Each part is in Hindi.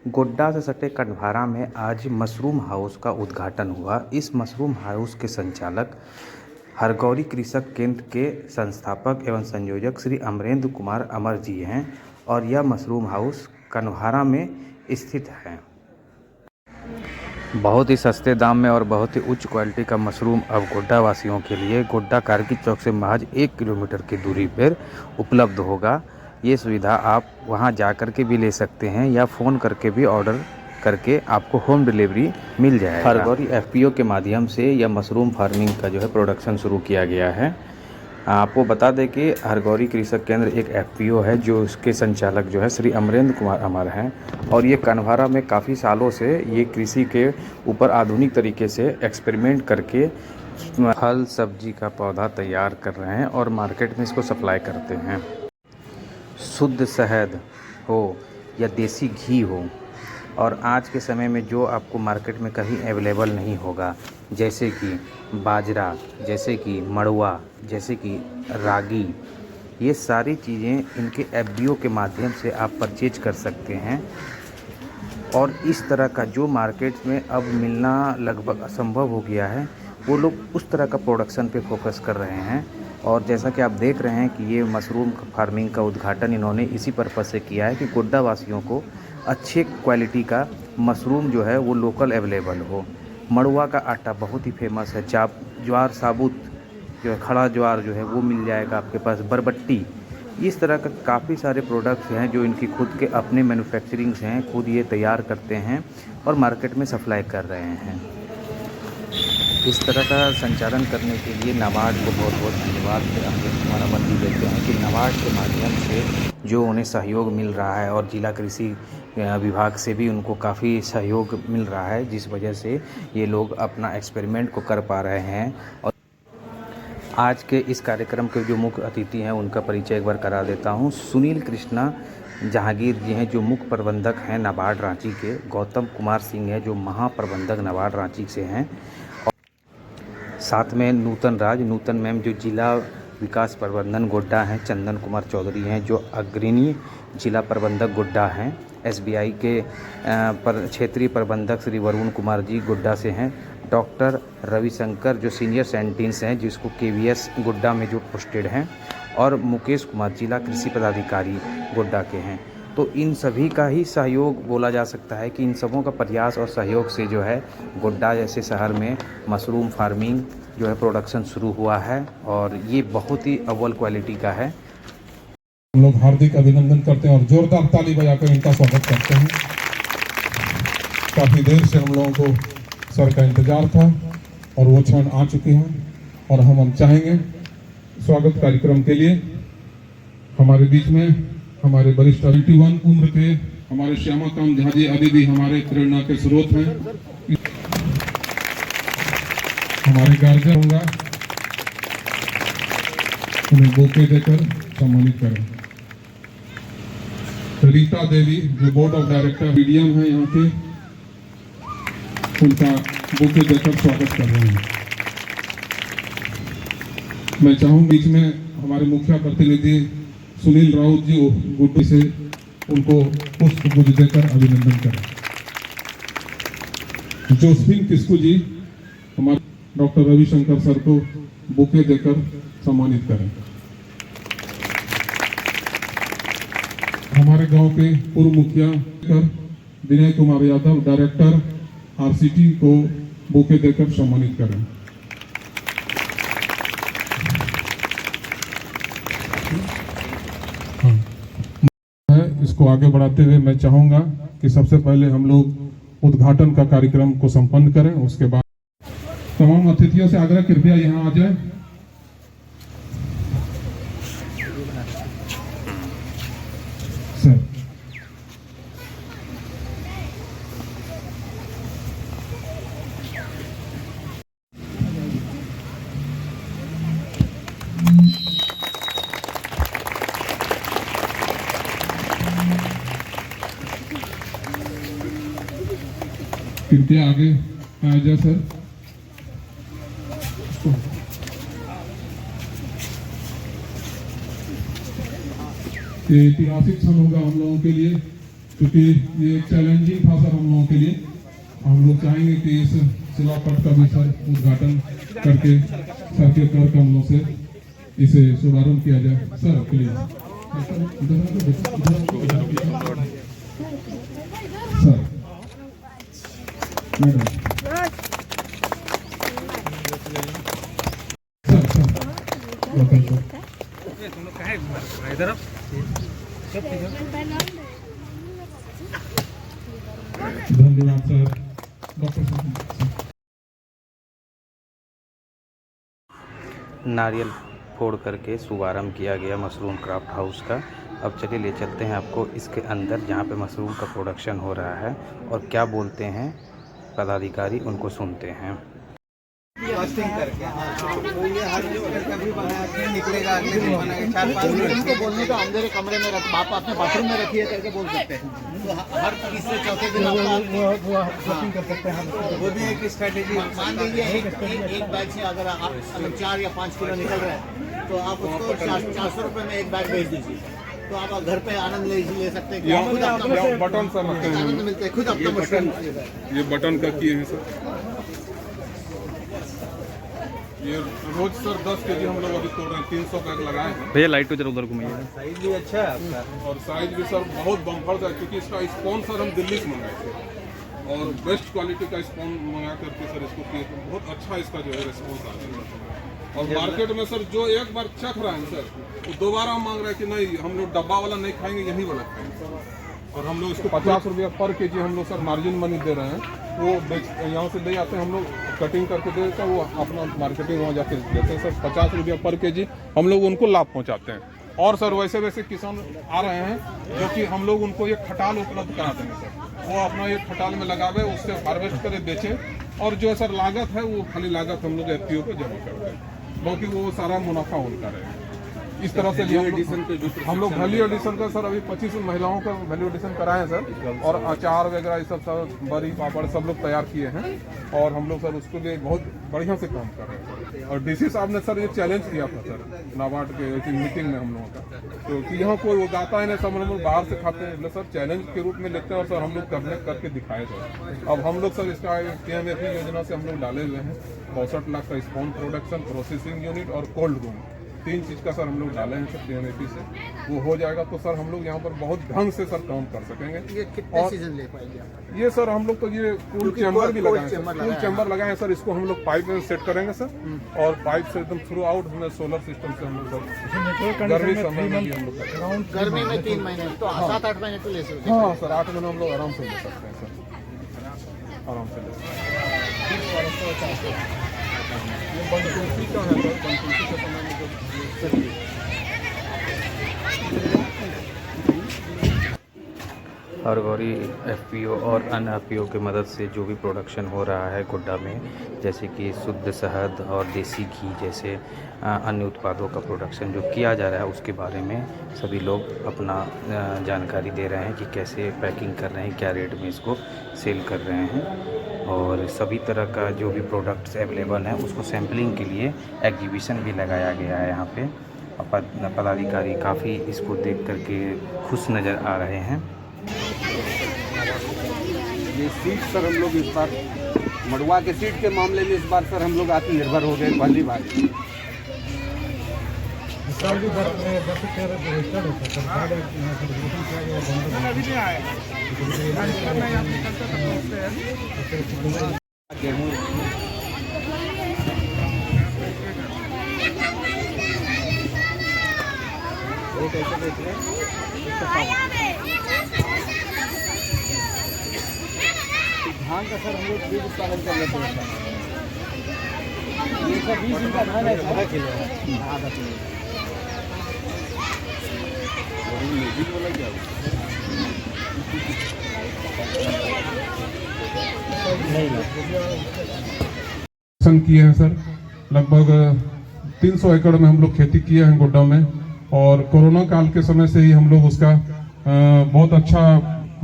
गोड्डा से सटे कटघारा में आज मशरूम हाउस का उद्घाटन हुआ। इस मशरूम हाउस के संचालक हरगौरी कृषक केंद्र के संस्थापक एवं संयोजक श्री अमरेंद्र कुमार अमर जी हैं और यह मशरूम हाउस कटघारा में स्थित है। बहुत ही सस्ते दाम में और बहुत ही उच्च क्वालिटी का मशरूम अब गोड्डा वासियों के लिए गोड्डा कारगिल चौक से महज 1 किलोमीटर की दूरी पर उपलब्ध होगा। ये सुविधा आप वहां जा कर के भी ले सकते हैं या फ़ोन करके भी ऑर्डर करके आपको होम डिलीवरी मिल जाएगा। हरगौरी एफपीओ के माध्यम से यह मशरूम फार्मिंग का जो है प्रोडक्शन शुरू किया गया है। आपको बता दें कि हरगौरी कृषक केंद्र एक एफपीओ है जो इसके संचालक जो है श्री अमरेंद्र कुमार अमर हैं और ये कटघारा में काफ़ी सालों से ये कृषि के ऊपर आधुनिक तरीके से एक्सपेरिमेंट करके फल सब्जी का पौधा तैयार कर रहे हैं और मार्केट में इसको सप्लाई करते हैं। शुद्ध शहद हो या देसी घी हो और आज के समय में जो आपको मार्केट में कहीं अवेलेबल नहीं होगा, जैसे कि बाजरा, जैसे कि मड़ुआ, जैसे कि रागी, ये सारी चीज़ें इनके एफपीओ के माध्यम से आप परचेज कर सकते हैं। और इस तरह का जो मार्केट में अब मिलना लगभग असंभव हो गया है, वो लोग उस तरह का प्रोडक्शन पे फोकस कर रहे हैं। और जैसा कि आप देख रहे हैं कि ये मशरूम फार्मिंग का उद्घाटन इन्होंने इसी पर्पज़ से किया है कि गोड्डा वासियों को अच्छे क्वालिटी का मशरूम जो है वो लोकल अवेलेबल हो। मड़ुआ का आटा बहुत ही फेमस है। ज्वार साबुत जो है, खड़ा ज्वार जो है वो मिल जाएगा आपके पास। बरबट्टी, इस तरह का काफ़ी सारे प्रोडक्ट्स हैं जो इनकी खुद के अपने मैन्युफैक्चरिंग्स हैं, खुद ये तैयार करते हैं और मार्केट में सप्लाई कर रहे हैं। इस तरह का संचालन करने के लिए नाबार्ड को बहुत बहुत धन्यवाद अमरेंद्र कुमार अमर जी देते हैं कि नाबार्ड के माध्यम से जो उन्हें सहयोग मिल रहा है और जिला कृषि विभाग से भी उनको काफ़ी सहयोग मिल रहा है, जिस वजह से ये लोग अपना एक्सपेरिमेंट को कर पा रहे हैं। और आज के इस कार्यक्रम के जो मुख्य अतिथि हैं उनका परिचय एक बार करा देता हूँ। सुनील कृष्णा जहांगीर जी हैं जो मुख्य प्रबंधक हैं नाबार्ड रांची के। गौतम कुमार सिंह है जो महाप्रबंधक नाबार्ड रांची से हैं। साथ में नूतन मैम जो जिला विकास प्रबंधन गोड्डा हैं। चंदन कुमार चौधरी हैं जो अग्रणी जिला प्रबंधक गोड्डा हैं। एसबीआई के क्षेत्रीय प्रबंधक श्री वरुण कुमार जी गोड्डा से हैं। डॉक्टर रविशंकर जो सीनियर साइंटिस्ट हैं जिसको केवीएस गोड्डा में जो पोस्टेड हैं। और मुकेश कुमार जिला कृषि पदाधिकारी गोड्डा के हैं। तो इन सभी का ही सहयोग बोला जा सकता है कि इन सबों का प्रयास और सहयोग से जो है गोड्डा जैसे शहर में मशरूम फार्मिंग जो है प्रोडक्शन शुरू हुआ है और ये बहुत ही अव्वल क्वालिटी का है। हम लोग हार्दिक अभिनंदन करते हैं और जोरदार ताली बजाकर इनका स्वागत करते हैं। काफ़ी देर से हम लोगों को सर का इंतजार था और वो क्षण आ चुके हैं और हम चाहेंगे स्वागत कार्यक्रम के लिए हमारे बीच में हमारे वरिष्ठ 21 उम्र के हमारे श्यामाकांत झा जी अभी भी हमारे प्रेरणा के स्रोत हैं। हमारे गार्जियन होगा उन्हें बुके देकर सम्मानित करें। रीता देवी जो बोर्ड ऑफ डायरेक्टर मीडियम है यहाँ के, उनका बुके देकर स्वागत कर रहे हैं। मैं चाहूँ बीच में हमारे मुखिया प्रतिनिधि सुनील राउत जी गुड्डू से उनको पुष्प गुच्छ देकर अभिनंदन करें। जोसफिन किस्कू जी हमारे डॉक्टर रविशंकर सर को बुके देकर सम्मानित करें। हमारे गांव के पूर्व मुखिया विनय कुमार यादव डायरेक्टर आरसीटी को बुके देकर सम्मानित करें। इसको आगे बढ़ाते हुए मैं चाहूंगा कि सबसे पहले हम लोग उद्घाटन का कार्यक्रम को संपन्न करें। उसके बाद तमाम अतिथियों से आग्रह कृपया यहाँ आ जाए। सर कृपया आगे आ जाए सर। ये ऐतिहासिक क्षण होगा हम लोगों के लिए क्योंकि ये चैलेंजिंग था सर हम लोगों के लिए। हम लोग चाहेंगे कि इस शिलापट का भी सर उद्घाटन करके सर के कर कमलों से इसे शुभारंभ किया जाए। सर प्लीज सर मैडम धन्यवाद सर। डॉक्टर साहब नारियल फोड़ करके शुभारंभ किया गया मशरूम क्राफ्ट हाउस का। अब चलिए ले चलते हैं आपको इसके अंदर जहाँ पे मशरूम का प्रोडक्शन हो रहा है और क्या बोलते हैं पदाधिकारी, उनको सुनते हैं। कॉस्टिंग करके तो ये हर कभी बना के निकलेगा, अगले दिन बना के 4-5 मिनट इनको बोलने का अंदर कमरे में रख, आप अपने बाथरूम में रखिए करके बोल सकते हैं। तो हर तीसरे चौथे दिन वो शॉपिंग कर सकते हैं। वो भी एक स्ट्रेटेजी। मान लीजिए एक बैग से अगर आप 4 या 5 किलो निकल रहे हैं तो आप उसको 400 रुपये में एक बैग बेच दीजिए, तो आप घर पे आनंद ले सकते हैं। बटन सर आनंद मिलते हैं, खुद अपना मशरूम। ये बटन का किए हैं सर। ये रोज सर 10 केजी हम लोग अभी तोड़ रहे हैं, 300 बैग लगाए हैं। भैया लाइट को जरा उधर घुमाइए। साइज भी अच्छा है आपका और साइज भी सर बहुत बम्पर था, क्योंकि इसका स्पॉन सर हम दिल्ली से मंगाए थे और बेस्ट क्वालिटी का स्पॉन मंगा करके सर इसको किए, तो बहुत अच्छा इसका जो है रिस्पॉन्स आ रहा है। और मार्केट में सर जो एक बार चख रहा है सर, वो दोबारा मांग रहा है कि नहीं हम लोग डब्बा वाला नहीं खाएंगे, यही वाला खाएंगे। और हम लोग इसको 50 रुपया पर केजी हम लोग सर मार्जिन मनी दे रहे हैं। वो यहाँ से ले जाते हैं, हम लोग कटिंग करके दे देते हैं, वो अपना मार्केटिंग वहाँ जाके देते हैं सर। 50 रुपया पर केजी हम लोग उनको लाभ पहुँचाते हैं। और सर वैसे वैसे किसान आ रहे हैं जो कि हम लोग उनको ये खटाल उपलब्ध करा देंगे सर। वो अपना ये खटाल में लगावे, उससे हार्वेस्ट करे, बेचें, और जो सर लागत है वो खाली लागत हम लोग FPO को जमा कर दें, बाकी वो सारा मुनाफा उनका रहेगा। इस तरह से हम लोग वैल्यू एडिशन का सर अभी 25 महिलाओं का वैल्यू एडिशन कराए हैं सर, और अचार वगैरह ये सब सर बड़ी पापड़ सब लोग तैयार किए हैं। और हम लोग सर उसके लिए बहुत बढ़िया से काम कर रहे हैं सर। और DC साहब ने सर ये चैलेंज किया था सर नाबार्ड के मीटिंग में हम लोगों का, तो कि यहाँ कोई उगाता है ना, सब हम लोग बाहर से खाते हैं, सर चैलेंज के रूप में लेते हैं और सर हम लोग करके दिखाए सर। अब हम लोग सर इसका TMFE योजना से हम लोग डाले हुए हैं 62 लाख का स्पॉन प्रोडक्शन, प्रोसेसिंग यूनिट और कोल्ड रूम, 3 चीज़ का सर हम लोग डाले हैं सर TMFE से। वो हो जाएगा तो सर हम लोग यहाँ पर बहुत ढंग से सर काम कर सकेंगे। ये कितने सीजन ले पाएंगे? ये सर हम लोग तो ये कूल चैम्बर भी लगाए हैं, कूल चैम्बर लगाए हैं सर। इसको हम लोग पाइप में सेट करेंगे सर, और पाइप से एकदम थ्रू आउट हमें सोलर सिस्टम से हम लोग सर गर्मी समय में भी हम लोग करेंगे। गर्मी में 3 महीने तो 7-8 महीने तो ले सकते हैं। हाँ सर 8 महीने हम लोग आराम से ले सकते हैं सर, आराम से ले सकते हैं। ये बनकुर्सी का है सर, बनकुर्सी के समय में जो और गौरी FPO और अन्य FPO की मदद से जो भी प्रोडक्शन हो रहा है गोड्डा में, जैसे कि शुद्ध शहद और देसी घी जैसे अन्य उत्पादों का प्रोडक्शन जो किया जा रहा है, उसके बारे में सभी लोग अपना जानकारी दे रहे हैं कि कैसे पैकिंग कर रहे हैं, क्या रेट में इसको सेल कर रहे हैं। और सभी तरह का जो भी प्रोडक्ट्स अवेलेबल हैं उसको सैम्पलिंग के लिए एग्जीबिशन भी लगाया गया है यहाँ पे। पदाधिकारी काफ़ी इसको देख करके खुश नज़र आ रहे हैं। ये सीट सर हम लोग इस बार मड़ुआ के सीट के मामले में इस बार सर हम लोग आत्मनिर्भर हो गए पहली बार। गेहूँ कैसे बेच रहे हैं? धान का सर हम लोग 20 उत्पादन कर लेते हैं। ये सब 20 दिन का धान है, आधा किलो है, आधा किलो। किए हैं सर, लगभग 300 एकड़ में हम लोग खेती किए हैं गोड्डा में। और कोरोना काल के समय से ही हम लोग उसका बहुत अच्छा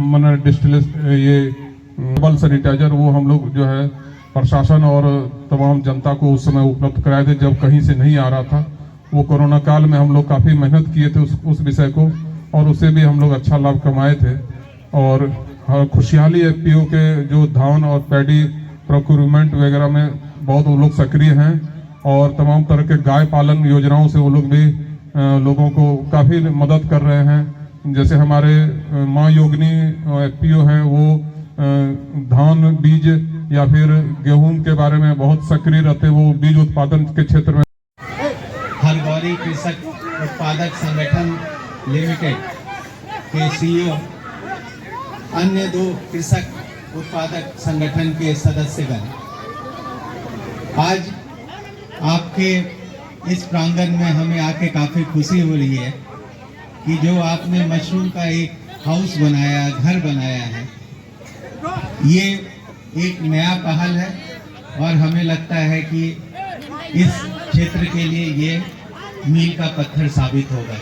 माना डिस्टिलेस ये डबल सैनिटाइजर वो हम लोग जो है प्रशासन और तमाम जनता को उस समय उपलब्ध कराए थे जब कहीं से नहीं आ रहा था। वो कोरोना काल में हम लोग काफ़ी मेहनत किए थे उस विषय को, और उससे भी हम लोग अच्छा लाभ कमाए थे। और खुशहाली एफपीओ के जो धान और पैडी प्रोक्यूरमेंट वगैरह में बहुत वो लोग सक्रिय हैं और तमाम तरह के गाय पालन योजनाओं से वो लोग भी लोगों को काफ़ी मदद कर रहे हैं। जैसे हमारे माँ योगिनी एफपीओ हैं, वो धान बीज या फिर गेहूं के बारे में बहुत सक्रिय रहते, वो बीज उत्पादन के क्षेत्र में। हरगौरी कृषक उत्पादक संगठन लिमिटेड के सीईओ, अन्य 2 कृषक उत्पादक संगठन के सदस्यगण, आज आपके इस प्रांगण में हमें आके काफ़ी खुशी हो रही है कि जो आपने मशरूम का एक हाउस बनाया, घर बनाया है, ये एक नया पहल है और हमें लगता है कि इस क्षेत्र के लिए ये मील का पत्थर साबित होगा।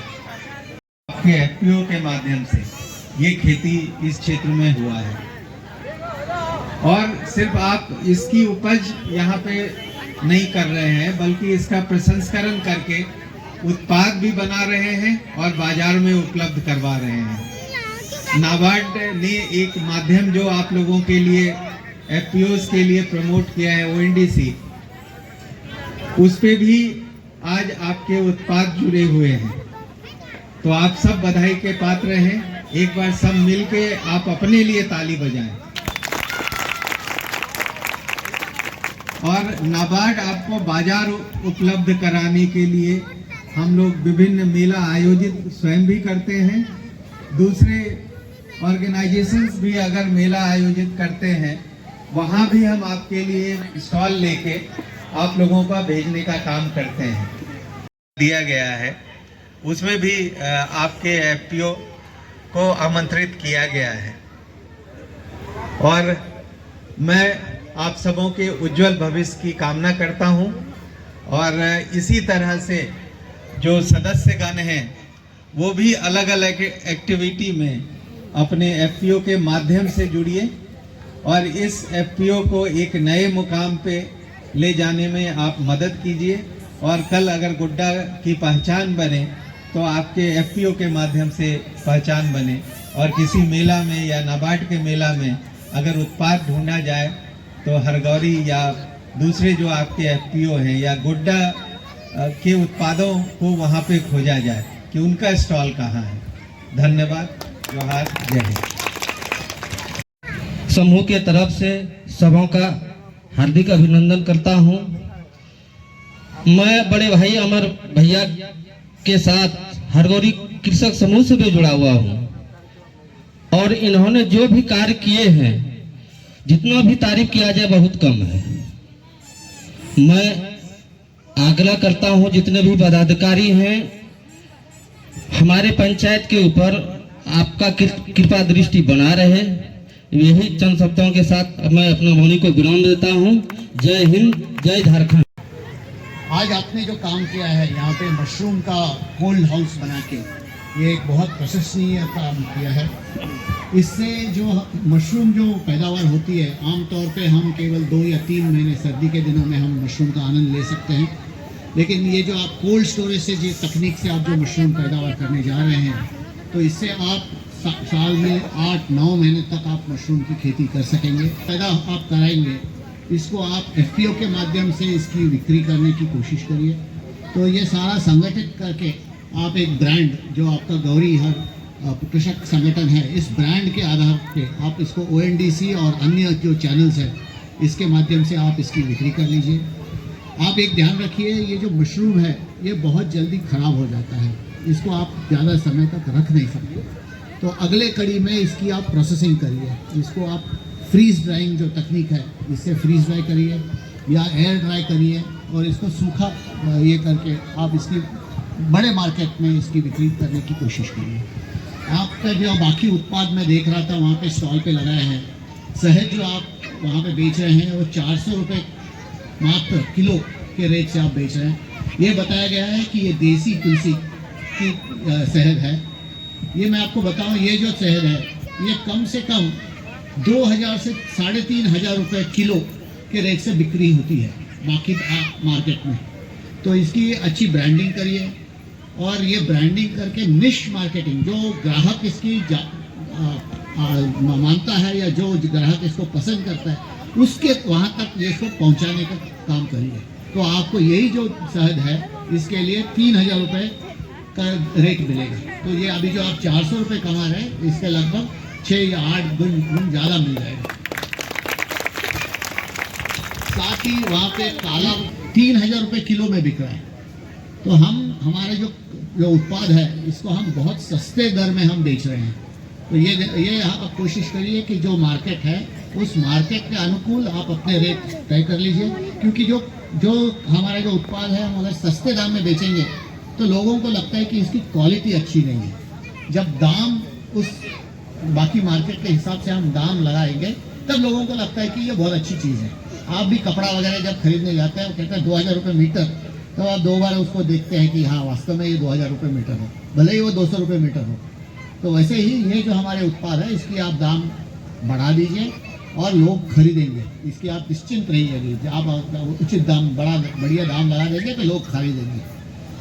आपके एफपीओ के माध्यम से ये खेती इस क्षेत्र में हुआ है और सिर्फ आप इसकी उपज यहाँ पे नहीं कर रहे हैं, बल्कि इसका प्रसंस्करण करके उत्पाद भी बना रहे हैं और बाजार में उपलब्ध करवा रहे हैं। नाबार्ड ने एक माध्यम जो आप लोगों के लिए एफपीओस के लिए प्रमोट किया है, ओएनडीसी, उस पे भी आज आपके उत्पाद जुड़े हुए हैं। तो आप सब बधाई के पात्र हैं। एक बार सब मिलके आप अपने लिए ताली बजाएं। और नाबार्ड आपको बाजार उपलब्ध कराने के लिए हम लोग विभिन्न मेला आयोजित स्वयं भी करते हैं, दूसरे ऑर्गेनाइजेशंस भी अगर मेला आयोजित करते हैं, वहाँ भी हम आपके लिए स्टॉल लेके आप लोगों का भेजने का काम करते हैं। दिया गया है उसमें भी आपके एफपीओ को आमंत्रित किया गया है और मैं आप सबों के उज्जवल भविष्य की कामना करता हूं। और इसी तरह से जो सदस्यगण हैं वो भी अलग अलग एक्टिविटी में अपने एफपीओ के माध्यम से जुड़िए और इस एफपीओ को एक नए मुकाम पे ले जाने में आप मदद कीजिए। और कल अगर गुड्डा की पहचान बने तो आपके एफपीओ के माध्यम से पहचान बने और किसी मेला में या नाबार्ड के मेला में अगर उत्पाद ढूंढा जाए तो हरगौरी या दूसरे जो आपके एफपीओ हैं या गुड्डा के उत्पादों को वहाँ पे खोजा जाए कि उनका स्टॉल कहाँ है। धन्यवाद। जोहार, जय हिंद। समूह के तरफ से सबों का हार्दिक अभिनंदन करता हूँ। मैं बड़े भाई अमर भैया के साथ हरगौरी कृषक समूह से भी जुड़ा हुआ हूँ और इन्होंने जो भी कार्य किए हैं, जितना भी तारीफ किया जाए बहुत कम है। मैं आग्रह करता हूँ जितने भी पदाधिकारी हैं, हमारे पंचायत के ऊपर आपका कृपा दृष्टि बना रहे। यही चंद शब्दों के साथ मैं अपना वाणी को विराम देता हूँ। जय हिंद, जय झारखंड। आज आपने जो काम किया है यहाँ पे मशरूम का कोल्ड हाउस बना के, ये एक बहुत प्रशंसनीय काम किया है। इससे जो मशरूम जो पैदावार होती है, आमतौर पे हम केवल 2 या 3 महीने सर्दी के दिनों में हम मशरूम का आनंद ले सकते हैं, लेकिन ये जो आप कोल्ड स्टोरेज से जिस तकनीक से आप जो मशरूम पैदावार करने जा रहे हैं, तो इससे आप साल में 8-9 महीने तक आप मशरूम की खेती कर सकेंगे। पैदा आप कराएंगे, इसको आप एफपीओ के माध्यम से इसकी बिक्री करने की कोशिश करिए। तो ये सारा संगठित करके आप एक ब्रांड जो आपका गौरी हर कृषक संगठन है, इस ब्रांड के आधार पे आप इसको ओएनडीसी और अन्य जो चैनल्स हैं इसके माध्यम से आप इसकी बिक्री कर लीजिए। आप एक ध्यान रखिए, ये जो मशरूम है ये बहुत जल्दी ख़राब हो जाता है, इसको आप ज़्यादा समय तक रख नहीं सकते। तो अगले कड़ी में इसकी आप प्रोसेसिंग करिए, इसको आप फ्रीज ड्राइंग जो तकनीक है इससे फ्रीज ड्राई करिए या एयर ड्राई करिए और इसको सूखा ये करके आप इसकी बड़े मार्केट में इसकी बिक्री करने की कोशिश करिए। आपका जो बाकी उत्पाद मैं देख रहा था वहाँ पे स्टॉल पे लगाए हैं, शहद जो आप वहाँ पे बेच रहे हैं वो 400 रुपये मात्र किलो के रेट से आप बेच रहे हैं। ये बताया गया है कि ये देसी तुलसी की शहद है। ये मैं आपको बताऊं, ये जो शहद है ये कम से कम 2000 से 3500 रुपये किलो के रेट से बिक्री होती है बाकी मार्केट में। तो इसकी अच्छी ब्रांडिंग करिए और ये ब्रांडिंग करके निश मार्केटिंग, जो ग्राहक इसकी मानता है या जो ग्राहक इसको पसंद करता है उसके वहाँ तक ये इसको पहुँचाने का काम करिए। तो आपको यही जो शहद है इसके लिए 3,000 रुपये का रेट मिलेगा। तो ये अभी जो आप 400 रुपये कमा रहे हैं इसके लगभग 6 या 8 गुण ज़्यादा मिल जाएगा। साथ ही वहाँ पे काला 3,000 रुपये किलो में बिक रहा है। तो हमारे जो उत्पाद है इसको हम बहुत सस्ते दर में हम बेच रहे हैं। तो ये आप कोशिश करिए कि जो मार्केट है उस मार्केट के अनुकूल आप अपने रेट तय कर लीजिए, क्योंकि जो हमारा जो उत्पाद है हम अगर सस्ते दाम में बेचेंगे तो लोगों को लगता है कि इसकी क्वालिटी अच्छी नहीं है। जब दाम उस बाकी मार्केट के हिसाब से हम दाम लगाएंगे तब लोगों को लगता है कि ये बहुत अच्छी चीज़ है। आप भी कपड़ा वगैरह जब खरीदने जाते हैं वो कहते हैं 2,000 रुपये मीटर, तो आप 2 बार उसको देखते हैं कि हाँ वास्तव में ये 2,000 रुपये मीटर हो, भले ही वो 200 रुपये मीटर हो। तो वैसे ही ये जो हमारे उत्पाद है इसकी आप दाम बढ़ा दीजिए और लोग खरीदेंगे, इसकी आप निश्चिंत रहिए। आप उचित दाम बढ़िया दाम लगा देंगे तो लोग खरीदेंगे।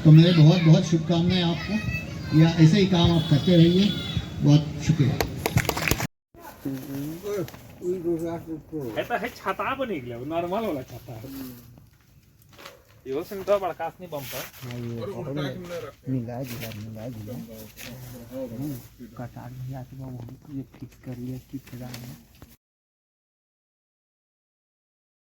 तो मेरे बहुत बहुत शुभकामनाएं आपको, या ऐसे ही काम आप करते रहिए। बहुत शुक्रिया। এটা है छाता बनी गया नॉर्मल वाला छाता यो सिंटा बड़का नहीं बम पर मिला दिया कटार भैया से वो फिक्स कर लिया कि